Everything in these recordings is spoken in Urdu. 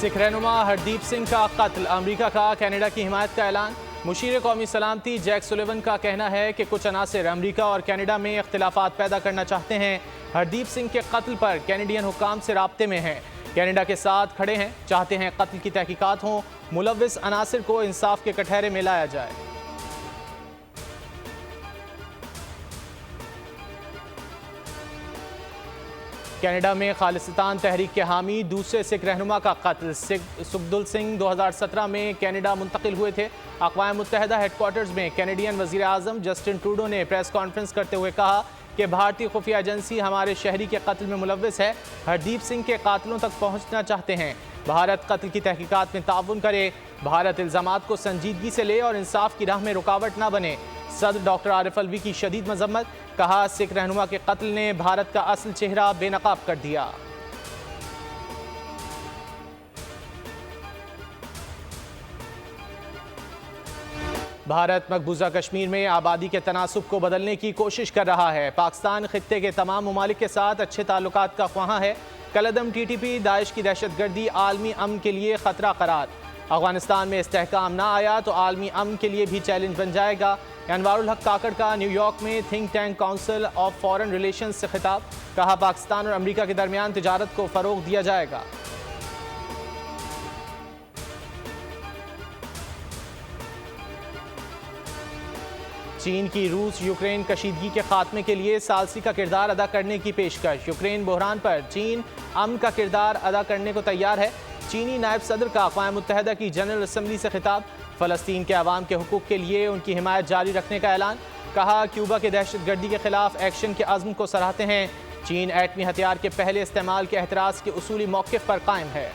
سکھ رہنما ہردیپ سنگھ کا قتل، امریکہ کا کینیڈا کی حمایت کا اعلان۔ مشیر قومی سلامتی جیک سولیون کا کہنا ہے کہ کچھ عناصر امریکہ اور کینیڈا میں اختلافات پیدا کرنا چاہتے ہیں۔ ہردیپ سنگھ کے قتل پر کینیڈین حکام سے رابطے میں ہیں، کینیڈا کے ساتھ کھڑے ہیں، چاہتے ہیں قتل کی تحقیقات ہوں، ملوث عناصر کو انصاف کے کٹہرے میں لایا جائے۔ کینیڈا میں خالصتان تحریک کے حامی دوسرے سکھ رہنما کا قتل۔ سکھدل سنگھ 2017 میں کینیڈا منتقل ہوئے تھے۔ اقوام متحدہ ہیڈ کوارٹرز میں کینیڈین وزیر اعظم جسٹن ٹروڈو نے پریس کانفرنس کرتے ہوئے کہا کہ بھارتی خفیہ ایجنسی ہمارے شہری کے قتل میں ملوث ہے، ہردیپ سنگھ کے قاتلوں تک پہنچنا چاہتے ہیں۔ بھارت قتل کی تحقیقات میں تعاون کرے، بھارت الزامات کو سنجیدگی سے لے اور انصاف کی راہ میں رکاوٹ نہ بنے۔ صدر ڈاکٹر عارف الوی کی شدید مذمت، کہا سکھ رہنما کے قتل نے بھارت کا اصل چہرہ بے نقاب کر دیا۔ بھارت مقبوضہ کشمیر میں آبادی کے تناسب کو بدلنے کی کوشش کر رہا ہے۔ پاکستان خطے کے تمام ممالک کے ساتھ اچھے تعلقات کا خواہاں ہے۔ کالعدم ٹی ٹی پی داعش کی دہشت گردی عالمی امن کے لیے خطرہ قرار۔ افغانستان میں استحکام نہ آیا تو عالمی امن کے لیے بھی چیلنج بن جائے گا۔ انوار الحق کاکڑ کا نیو یارک میں think tank council of foreign relations سے خطاب، کہا پاکستان اور امریکہ کے درمیان تجارت کو فروغ دیا جائے گا۔ چین کی روس یوکرین کشیدگی کے خاتمے کے لیے ثالثی کا کردار ادا کرنے کی پیشکش۔ یوکرین بحران پر چین امن کا کردار ادا کرنے کو تیار ہے۔ چینی نائب صدر کا اقوام متحدہ کی جنرل اسمبلی سے خطاب، فلسطین کے عوام کے حقوق کے لیے ان کی حمایت جاری رکھنے کا اعلان، کہا کیوبا کے دہشت گردی کے خلاف ایکشن کے عزم کو سراہتے ہیں۔ چین ایٹمی ہتھیار کے پہلے استعمال کے احتراز کے اصولی موقف پر قائم ہے۔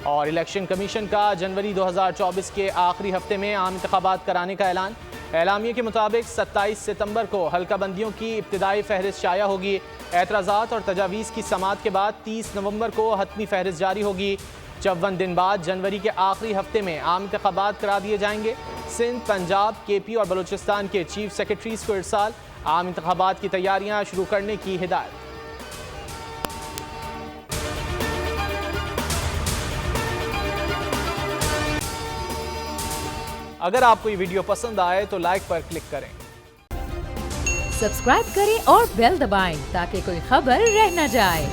اور الیکشن کمیشن کا جنوری 2024 کے آخری ہفتے میں عام انتخابات کرانے کا اعلان۔ اعلامیے کے مطابق 27 ستمبر کو حلقہ بندیوں کی ابتدائی فہرست شائع ہوگی۔ اعتراضات اور تجاویز کی سماعت کے بعد 30 نومبر کو حتمی فہرست جاری ہوگی۔ 54 دن بعد جنوری کے آخری ہفتے میں عام انتخابات کرا دیے جائیں گے۔ سندھ، پنجاب، کے پی اور بلوچستان کے چیف سیکرٹریز کو ارسال، عام انتخابات کی تیاریاں شروع کرنے کی ہدایت۔ اگر آپ کو یہ ویڈیو پسند آئے تو لائک پر کلک کریں، سبسکرائب کریں اور بیل دبائیں تاکہ کوئی خبر رہ نہ جائے۔